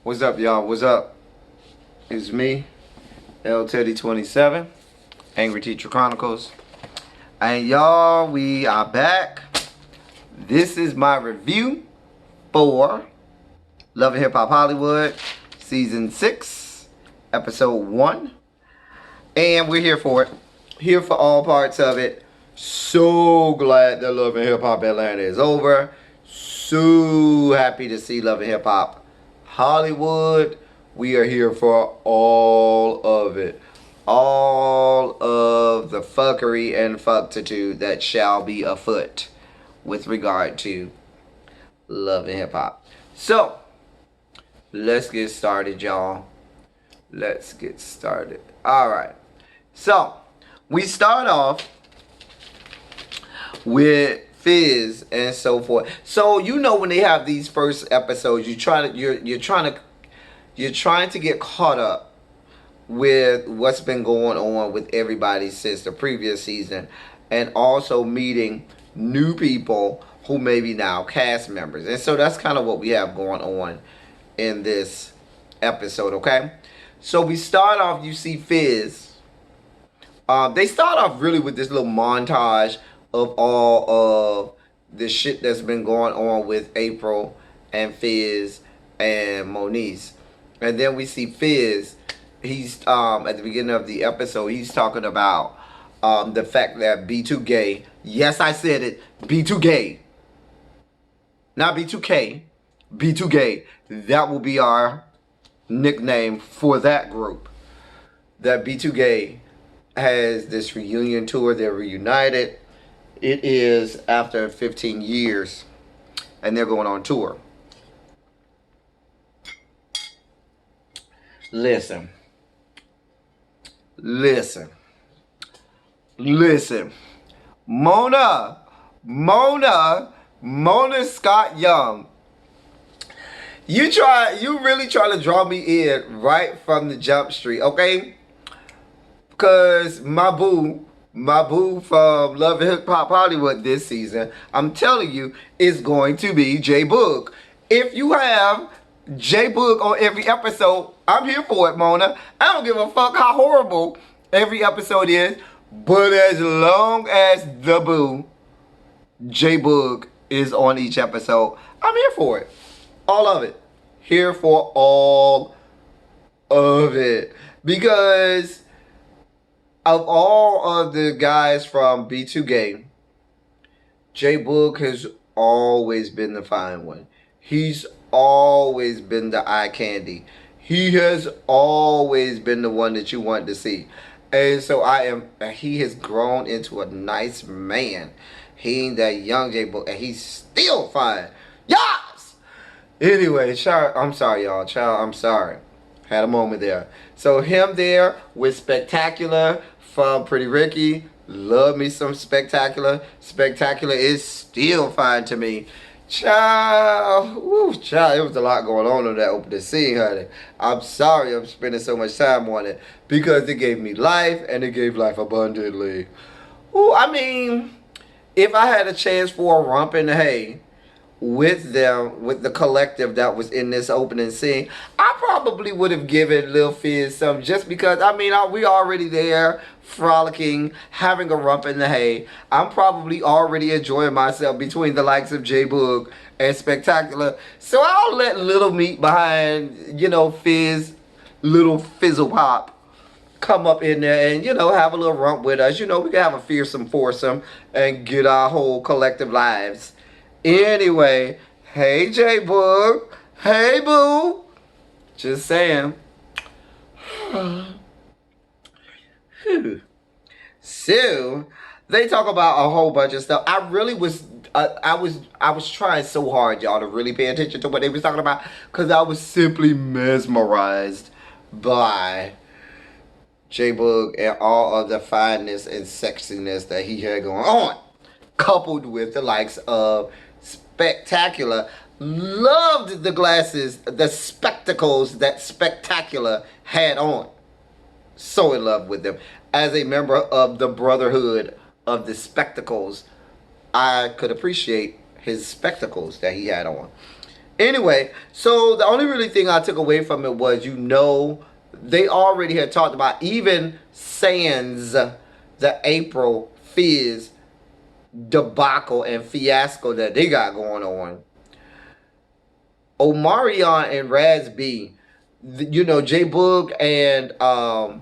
What's up, y'all? What's up? It's me, L Teddy 27, Angry Teacher Chronicles. And y'all, we are back. This is my review for Love and Hip Hop Hollywood, Season 6, Episode 1. And we're here for it. Here for all parts of it. So glad that Love and Hip Hop Atlanta is over. So happy to see Love and Hip Hop Hollywood. We are here for all of it. All of the fuckery and fucktitude that shall be afoot with regard to Love and Hip Hop. So, let's get started, y'all. Let's get started. Alright. So, we start off with Fizz and so forth. So you know when they have these first episodes, you're trying to get caught up with what's been going on with everybody since the previous season, and also meeting new people who may be now cast members. And so that's kind of what we have going on in this episode, okay? So we start off, you see Fizz. They start off really with this little montage of all of the shit that's been going on with April and Fizz and Moniece. And then we see Fizz. He's at the beginning of the episode, he's talking about the fact that B2 Gay, yes, I said it, B2 Gay, not B2K, B2 Gay, that will be our nickname for that group. That B2 Gay has this reunion tour. They're reunited. It is after 15 years, and they're going on tour. Listen. Mona Scott Young. You really try to draw me in right from the jump street, okay? Because my boo from Love and Hip Hop Hollywood this season, I'm telling you, is going to be J Boog. If you have J Boog on every episode, I'm here for it, Mona. I don't give a fuck how horrible every episode is, but as long as the boo, J Boog, is on each episode, I'm here for it. All of it. Here for all of it. Because of all of the guys from B2 Gay, J Boog has always been the fine one. He's always been the eye candy. He has always been the one that you want to see. And so he has grown into a nice man. He ain't that young J Boog, and he's still fine. Yes! Anyway, I'm sorry, y'all. Child, I'm sorry. Had a moment there. So him there with Spectacular from Pretty Ricky. Love me some Spectacular. Spectacular is still fine to me. Child, it was a lot going on that opening scene, honey. I'm sorry I'm spending so much time on it, because it gave me life, and it gave life abundantly. Ooh, I mean, if I had a chance for a romp in the hay with them, with the collective that was in this opening scene, I probably would have given Lil Fizz some, just because, I mean, we already there, frolicking, having a rump in the hay. I'm probably already enjoying myself between the likes of J Boog and Spectacular. So I'll let Little Meat behind, Fizz, Little Fizzle Pop, come up in there and, have a little rump with us. We can have a fearsome foursome and get our whole collective lives. Anyway, hey J Boog, hey boo, just saying. So they talk about a whole bunch of stuff. I was trying so hard, y'all, to really pay attention to what they was talking about, because I was simply mesmerized by J Boog and all of the fineness and sexiness that he had going on, coupled with the likes of Spectacular. Loved the glasses, the spectacles that Spectacular had on. So in love with them. As a member of the Brotherhood of the Spectacles, I could appreciate his spectacles that he had on. Anyway, so the only really thing I took away from it was, they already had talked about, even sans the April Fizz debacle and fiasco that they got going on. Omarion and Raz B, J Boog and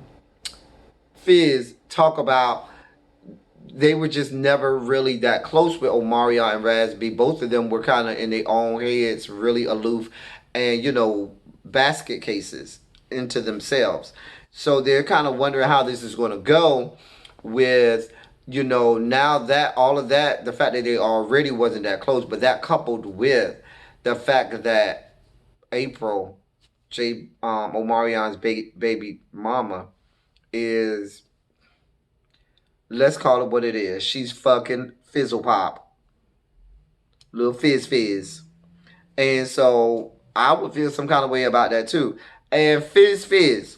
Fizz talk about they were just never really that close with Omarion and Raz B. Both of them were kind of in their own heads, really aloof, and basket cases into themselves. So they're kind of wondering how this is going to go with, now that all of that, the fact that they already wasn't that close, but that coupled with the fact that April, Omarion's baby mama, is, let's call it what it is. She's fucking fizzle pop. Little fizz. And so I would feel some kind of way about that too. And fizz,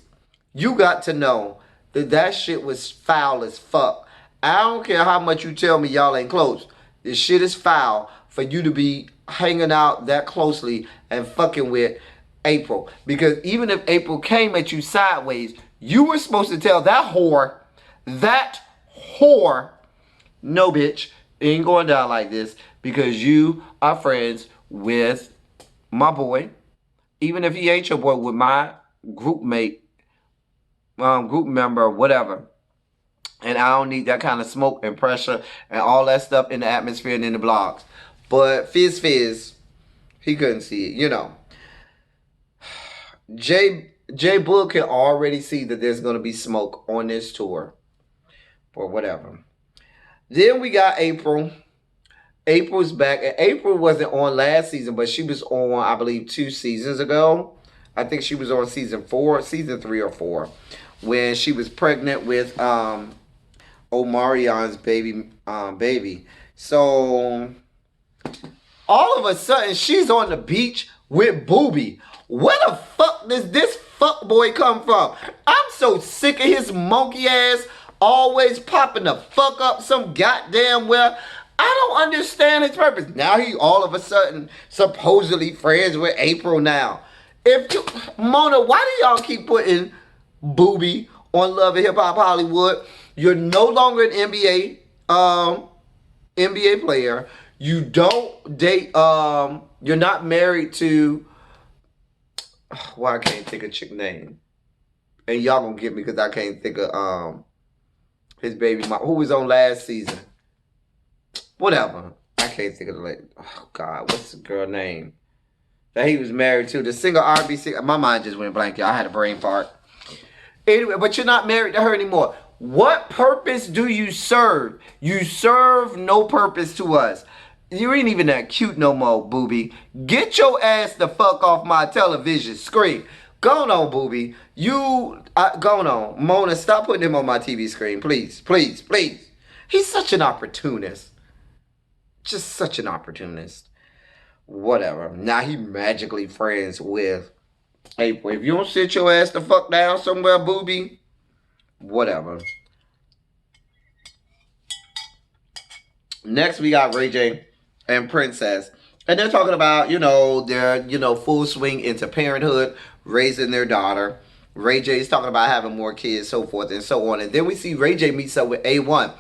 you got to know that shit was foul as fuck. I don't care how much you tell me y'all ain't close. This shit is foul for you to be hanging out that closely and fucking with April. Because even if April came at you sideways, you were supposed to tell that whore, no bitch, it ain't going down like this, because you are friends with my boy. Even if he ain't your boy, with my group mate, group member, whatever. And I don't need that kind of smoke and pressure and all that stuff in the atmosphere and in the blogs. But Fizz, he couldn't see it, J Boog can already see that there's going to be smoke on this tour. Or whatever. Then we got April. April's back. And April wasn't on last season, but she was on, I believe, 2 seasons ago. I think she was on season 3 or 4, when she was pregnant with Omarion's baby. So all of a sudden, she's on the beach with Boobie. Where the fuck does this fuck boy come from? I'm so sick of his monkey ass always popping the fuck up some goddamn well. I don't understand his purpose. Now he all of a sudden supposedly friends with April now. Mona, why do y'all keep putting Boobie on Love and Hip Hop Hollywood? You're no longer an NBA player. You don't date, you're not married to, well, I can't think of chick name. And y'all gonna get me because I can't think of his baby mom, who was on last season. Whatever. I can't think of the lady. Oh God, what's the girl name that he was married to? The singer R&B singer. My mind just went blank, y'all. I had a brain fart. Anyway, but you're not married to her anymore. What purpose do you serve? You serve no purpose to us. You ain't even that cute no more, Boobie. Get your ass the fuck off my television screen. Go on, Boobie. Go on. Mona, stop putting him on my TV screen. Please. He's such an opportunist. Just such an opportunist. Whatever. Now he magically friends with April. If you don't sit your ass the fuck down somewhere, Boobie, whatever. Next, we got Ray J and Princess. And they're talking about, their, full swing into parenthood, raising their daughter. Ray J is talking about having more kids, so forth and so on. And then we see Ray J meets up with A1.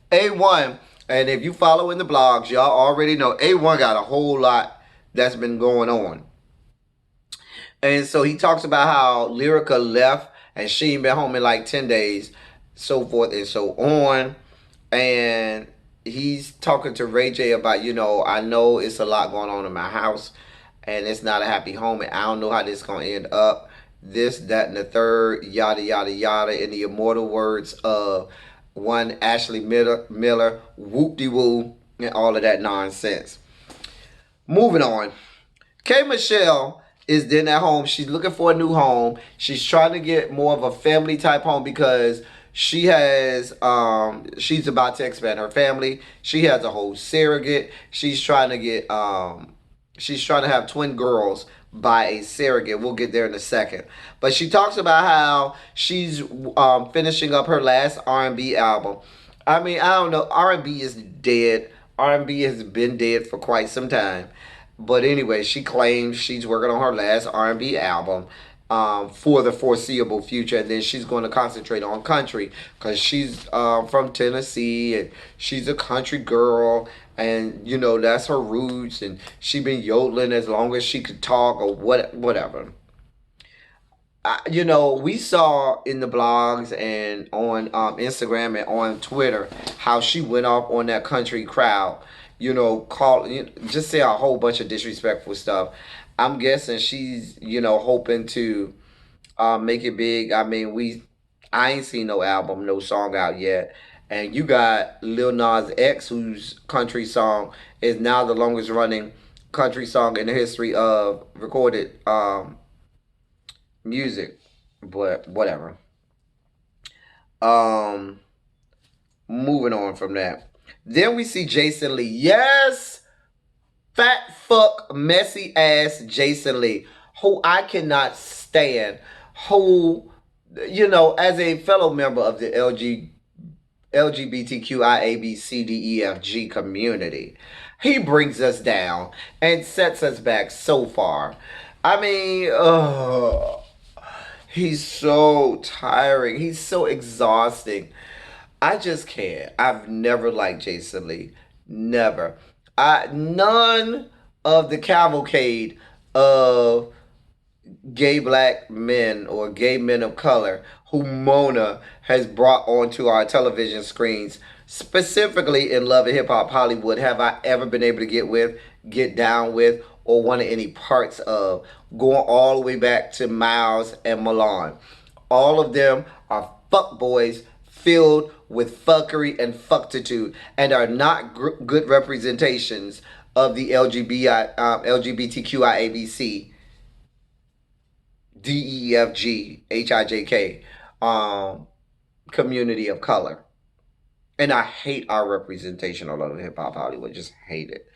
A1, and if you follow in the blogs, y'all already know A1 got a whole lot that's been going on. And so he talks about how Lyrica left and she ain't been home in like 10 days, so forth and so on. And he's talking to Ray J about, I know it's a lot going on in my house and it's not a happy home and I don't know how this is going to end up. This, that, and the third, yada, yada, yada, in the immortal words of one Ashley Miller, whoop-de-woo, and all of that nonsense. Moving on. K. Michelle is then at home. She's looking for a new home. She's trying to get more of a family type home because she has, she's about to expand her family. She has a whole surrogate. She's trying to get, she's trying to have twin girls by a surrogate. We'll get there in a second. But she talks about how she's finishing up her last R&B album. I mean, I don't know. R&B is dead. R&B has been dead for quite some time. But anyway, she claims she's working on her last R&B album for the foreseeable future, and then she's going to concentrate on country because she's from Tennessee and she's a country girl, and you know that's her roots, and she been yodeling as long as she could talk or whatever. You know, we saw in the blogs and on Instagram and on Twitter how she went off on that country crowd. You know, just say a whole bunch of disrespectful stuff. I'm guessing she's hoping to make it big. I mean, I ain't seen no album, no song out yet. And you got Lil Nas X, whose country song is now the longest running country song in the history of recorded music, but whatever. Um, Moving on from that. Then we see Jason Lee. Yes, fat fuck messy ass Jason Lee, who I cannot stand. Who, as a fellow member of the LGBTQIABCDEFG community, he brings us down and sets us back so far. I mean, he's so tiring. He's so exhausting. I just can't. I've never liked Jason Lee. Never. None of the cavalcade of gay black men or gay men of color who Mona has brought onto our television screens, specifically in Love and Hip Hop Hollywood, have I ever been able to get down with, or wanted any parts of, going all the way back to Miles and Milan. All of them are fuck boys filled with fuckery and fucktitude and are not good representations of the LGBTQIABC DEFG community of color. And I hate our representation all over hip hop Hollywood. Just hate it.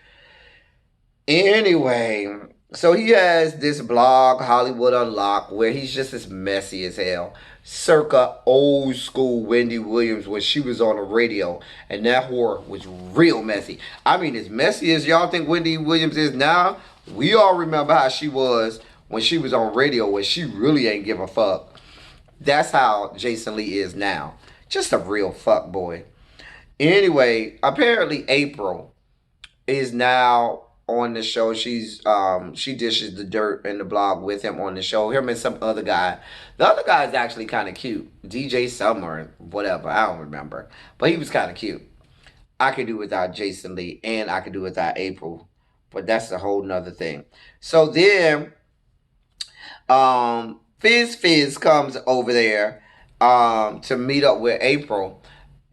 Anyway, so he has this blog, Hollywood Unlocked, where he's just as messy as hell. Circa old school Wendy Williams when she was on the radio. And that whore was real messy. I mean, as messy as y'all think Wendy Williams is now, we all remember how she was when she was on radio, where she really ain't give a fuck. That's how Jason Lee is now. Just a real fuck boy. Anyway, apparently April is now on the show. She dishes the dirt in the blog with him on the show. Him and some other guy. The other guy is actually kind of cute. DJ Summer, whatever. I don't remember. But he was kind of cute. I could do without Jason Lee, and I could do without April. But that's a whole nother thing. So then Fizz comes over there to meet up with April,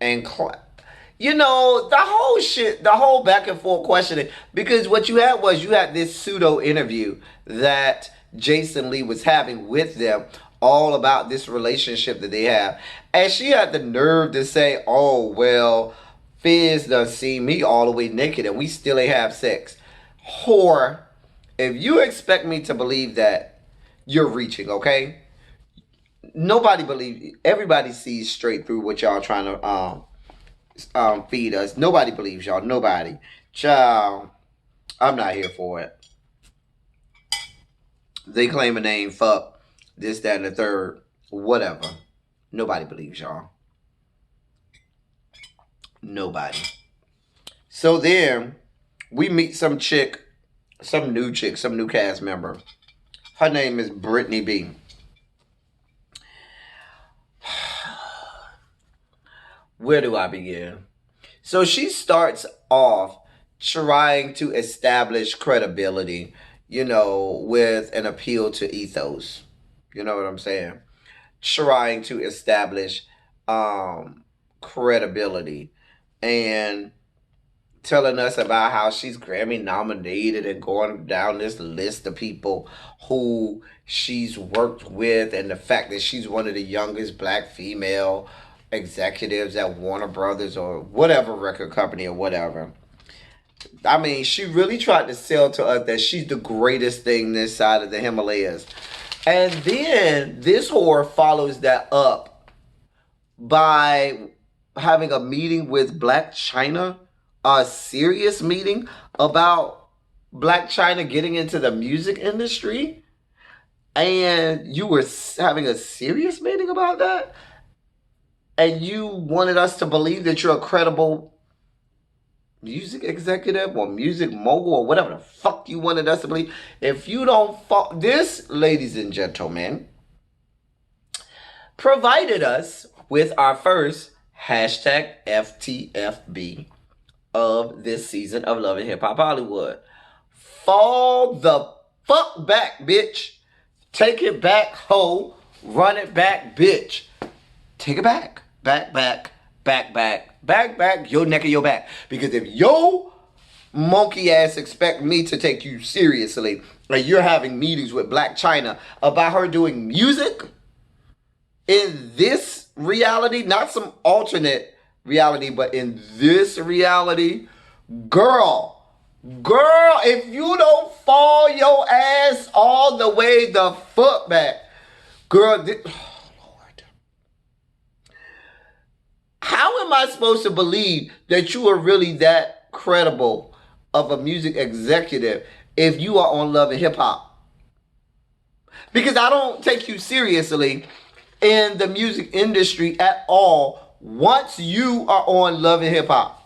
and the whole shit, the whole back and forth questioning, because what you had this pseudo interview that Jason Lee was having with them, all about this relationship that they have, and she had the nerve to say, "Oh well, Fizz done seen me all the way naked, and we still ain't have sex." Whore, if you expect me to believe that, you're reaching, okay? Everybody sees straight through what y'all trying to feed us. Nobody believes y'all. Nobody. Child, I'm not here for it. They claim a name, fuck, this, that, and the third, whatever. Nobody believes y'all. Nobody. So then, we meet some new cast member. Her name is Britney B. Where do I begin? So she starts off trying to establish credibility, with an appeal to ethos. You know what I'm saying? Trying to establish credibility and telling us about how she's Grammy nominated and going down this list of people who she's worked with, and the fact that she's one of the youngest black female executives at Warner Brothers or whatever record company or whatever. I mean, she really tried to sell to us that she's the greatest thing this side of the Himalayas. And then this whore follows that up by having a meeting with Black China, a serious meeting about Black China getting into the music industry, and you were having a serious meeting about that, and you wanted us to believe that you're a credible music executive or music mogul or whatever the fuck you wanted us to believe. If you don't fall, this, ladies and gentlemen, provided us with our first hashtag FTFB of this season of Love and Hip Hop Hollywood. Fall the fuck back, bitch. Take it back, ho. Run it back, bitch. Take it back. Back, back, back, back, back, back, your neck of your back. Because if your monkey ass expect me to take you seriously, and you're having meetings with Black China about her doing music in this reality, not some alternate reality, but in this reality, girl, if you don't fall your ass all the way the fuck back, girl, how am I supposed to believe that you are really that credible of a music executive if you are on Love and Hip Hop? Because I don't take you seriously in the music industry at all once you are on Love and Hip Hop.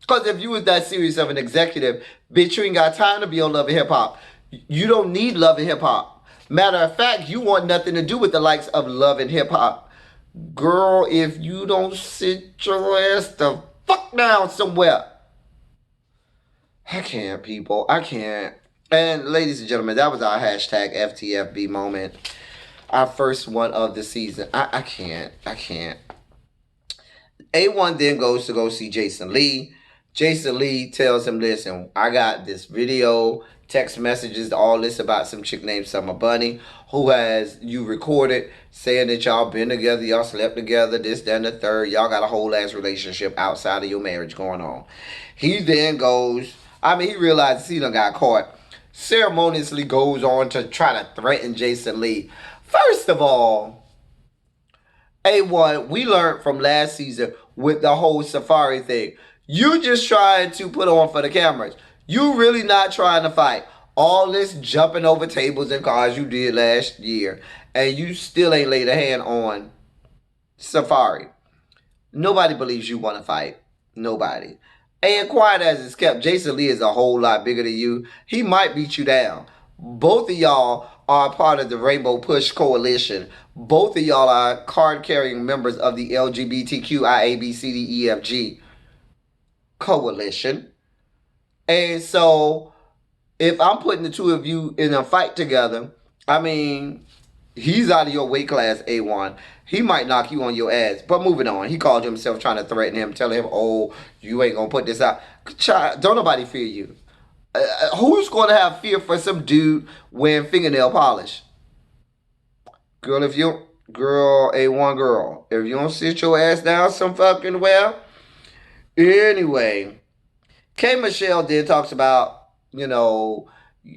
Because if you was that serious of an executive, bitch, you ain't got time to be on Love and Hip Hop. You don't need Love and Hip Hop. Matter of fact, you want nothing to do with the likes of Love and Hip Hop. Girl, if you don't sit your ass the fuck down somewhere. I can't, people. I can't. And ladies and gentlemen, that was our hashtag FTFB moment. Our first one of the season. I can't. A1 then goes to go see Jason Lee. Jason Lee tells him, listen, I got this video, text messages, all this about some chick named Summer Bunny, who has you recorded saying that y'all been together, y'all slept together, this, that, and the third. Y'all got a whole ass relationship outside of your marriage going on. He then goes, he realizes he done got caught, ceremoniously goes on to try to threaten Jason Lee. First of all, A1, we learned from last season with the whole Safari thing. You just trying to put on for the cameras. You really not trying to fight. All this jumping over tables and cars you did last year, and you still ain't laid a hand on Safari. Nobody believes you want to fight. Nobody. And quiet as it's kept, Jason Lee is a whole lot bigger than you. He might beat you down. Both of y'all are part of the Rainbow Push Coalition. Both of y'all are card-carrying members of the LGBTQIABCDEFG Coalition. And so, if I'm putting the two of you in a fight together, he's out of your weight class, A1. He might knock you on your ass. But moving on, he called himself trying to threaten him, telling him, oh, you ain't going to put this out. Child, don't nobody fear you. Who's going to have fear for some dude wearing fingernail polish? Girl, if you don't sit your ass down some fucking well. Anyway, K. Michelle then talks about,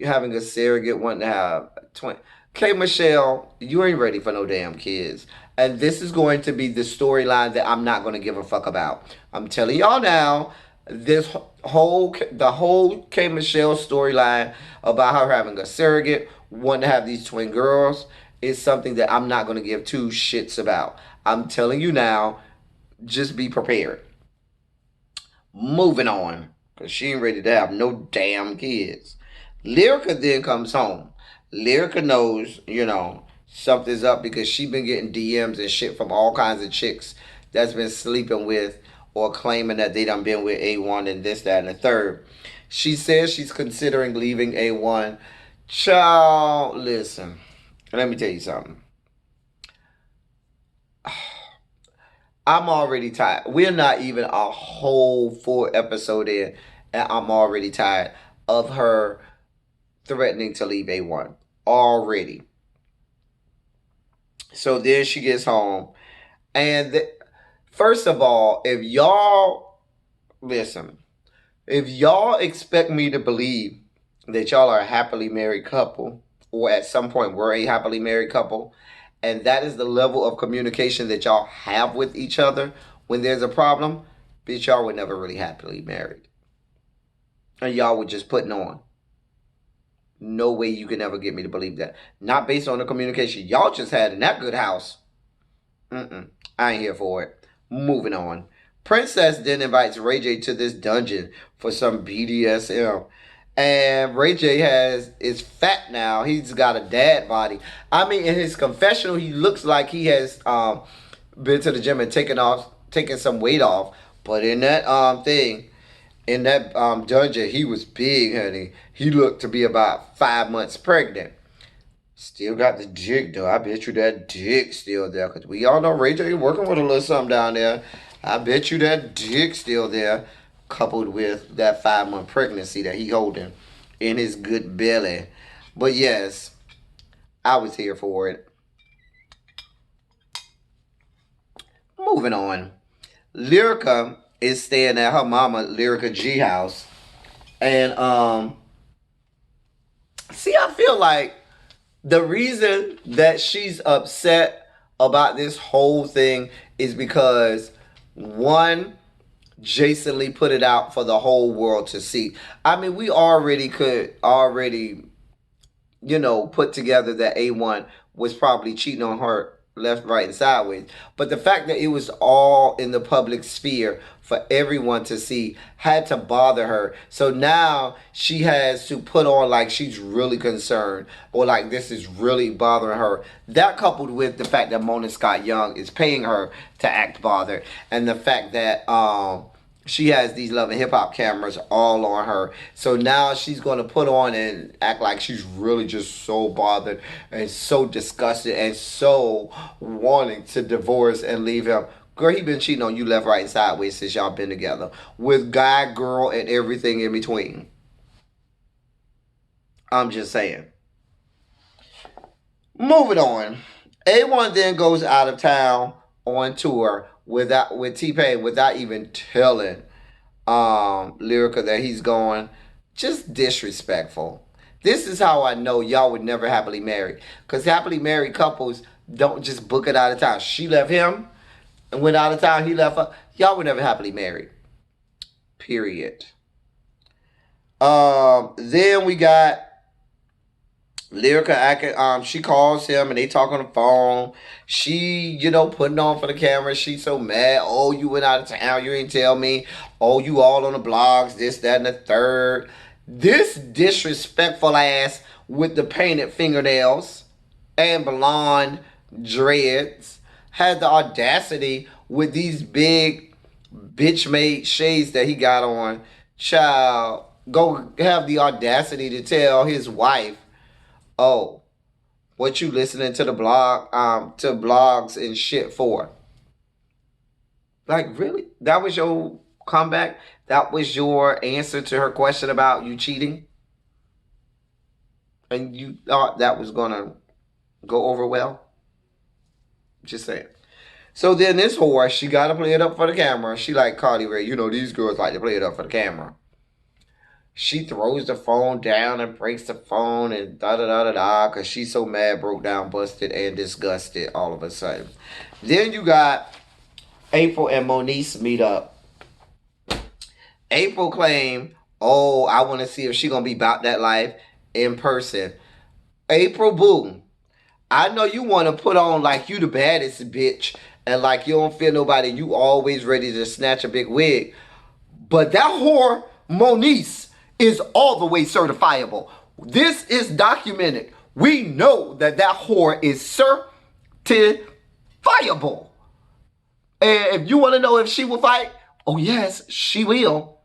having a surrogate, wanting to have twin. K. Michelle, you ain't ready for no damn kids. And this is going to be the storyline that I'm not going to give a fuck about. I'm telling y'all now, the whole K. Michelle storyline about her having a surrogate, wanting to have these twin girls, is something that I'm not going to give two shits about. I'm telling you now, just be prepared. Moving on, because she ain't ready to have no damn kids. Lyrica then comes home. Lyrica knows, something's up because she been getting DMs and shit from all kinds of chicks that's been sleeping with or claiming that they done been with A1 and this, that, and the third. She says she's considering leaving A1. Child, listen. Let me tell you something. I'm already tired. We're not even a whole full episode in, and I'm already tired of her threatening to leave A1. Already. So then she gets home. And first of all, if y'all expect me to believe that y'all are a happily married couple, or at some point were a happily married couple, and that is the level of communication that y'all have with each other when there's a problem, bitch, y'all were never really happily married. and y'all were just putting on. No way you can ever get me to believe that. Not based on the communication y'all just had in that good house. I ain't here for it. Moving on. Princess then invites Ray J to this dungeon for some BDSM. And Ray J is fat now. He's got a dad body. I mean, in his confessional, he looks like he has been to the gym and taken some weight off. But in that dungeon, he was big, honey. He looked to be about 5 months pregnant. Still got the dick though. I bet you that dick still there. Cause we all know Ray J working with a little something down there. I bet you that dick still there. Coupled with that 5 month pregnancy that he holding in his good belly. But yes, I was here for it. Moving on. Lyrica is staying at her mama Lyrica G house. And see, I feel like the reason that she's upset about this whole thing is because one, Jason Lee put it out for the whole world to see. I mean, we could already, put together that A1 was probably cheating on her left, right, and sideways. But the fact that it was all in the public sphere for everyone to see had to bother her. So now she has to put on like she's really concerned or like this is really bothering her. That coupled with the fact that Mona Scott Young is paying her to act bothered, and the fact that she has these Love and Hip Hop cameras all on her. So now she's going to put on and act like she's really just so bothered and so disgusted and so wanting to divorce and leave him. Girl, he been cheating on you left, right, and sideways since y'all been together. With guy, girl, and everything in between. I'm just saying. Moving on. A1 then goes out of town on tour with T-Pain without even telling Lyrica that he's going. Just disrespectful. This is how I know y'all would never happily marry. Because happily married couples don't just book it out of town. She left him and went out of town. He left her. Y'all were never happily married. Period. Then we got Lyrica acting, she calls him and they talk on the phone. She, putting on for the camera. She's so mad. Oh, you went out of town. You ain't tell me. Oh, you all on the blogs, this, that, and the third. This disrespectful ass with the painted fingernails and blonde dreads had the audacity with these big bitch-made shades that he got on. Child, go have the audacity to tell his wife, oh, what you listening to the to blogs and shit for? Like, really? That was your comeback? That was your answer to her question about you cheating? And you thought that was gonna go over well? Just saying. So then this whore, she gotta play it up for the camera. She like Cardi Ray, these girls like to play it up for the camera. She throws the phone down and breaks the phone and da-da-da-da-da because she's so mad, broke down, busted, and disgusted all of a sudden. Then you got April and Moniece meet up. April claimed, oh, I want to see if she going to be about that life in person. April, boom. I know you want to put on like you the baddest bitch and like you don't feel nobody. You always ready to snatch a big wig. But that whore, Moniece, is all the way certifiable. This is documented. We know that whore is certifiable. And if you want to know if she will fight, oh yes, she will.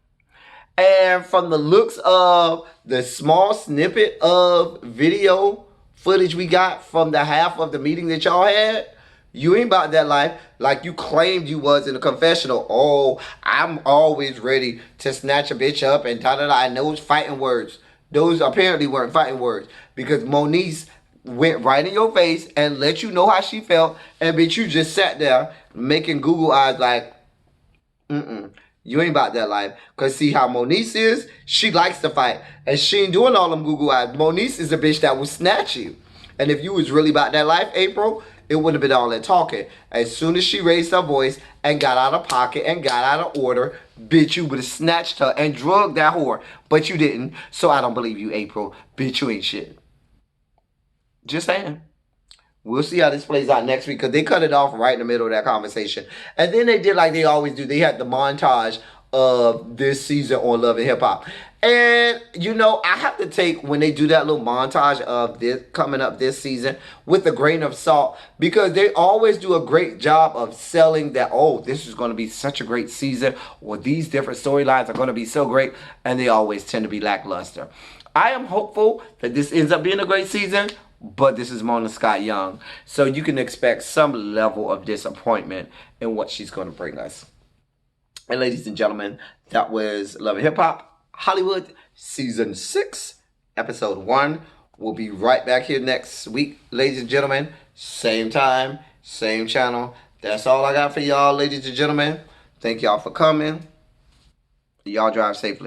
And from the looks of the small snippet of video footage we got from the half of the meeting that y'all had, you ain't about that life like you claimed you was in the confessional. Oh, I'm always ready to snatch a bitch up and da-da-da. And those fighting words, those apparently weren't fighting words because Moniece went right in your face and let you know how she felt. And bitch, you just sat there making Google eyes like, you ain't about that life. Because see how Moniece is? She likes to fight. And she ain't doing all them Google eyes. Moniece is a bitch that will snatch you. And if you was really about that life, April, it wouldn't have been all that talking. As soon as she raised her voice and got out of pocket and got out of order, bitch, you would have snatched her and drugged that whore. But you didn't, so I don't believe you, April. Bitch, you ain't shit. Just saying. We'll see how this plays out next week because they cut it off right in the middle of that conversation. And then they did like they always do. They had the montage of this season on Love and Hip Hop. And, you know, I have to take when they do that little montage of this coming up this season with a grain of salt because they always do a great job of selling that, oh, this is going to be such a great season or these different storylines are going to be so great. And they always tend to be lackluster. I am hopeful that this ends up being a great season. But this is Mona Scott Young. So you can expect some level of disappointment in what she's going to bring us. And ladies and gentlemen, that was Love and Hip Hop Hollywood Season 6, Episode 1. We'll be right back here next week, ladies and gentlemen. Same time, same channel. That's all I got for y'all, ladies and gentlemen. Thank y'all for coming. Y'all drive safely.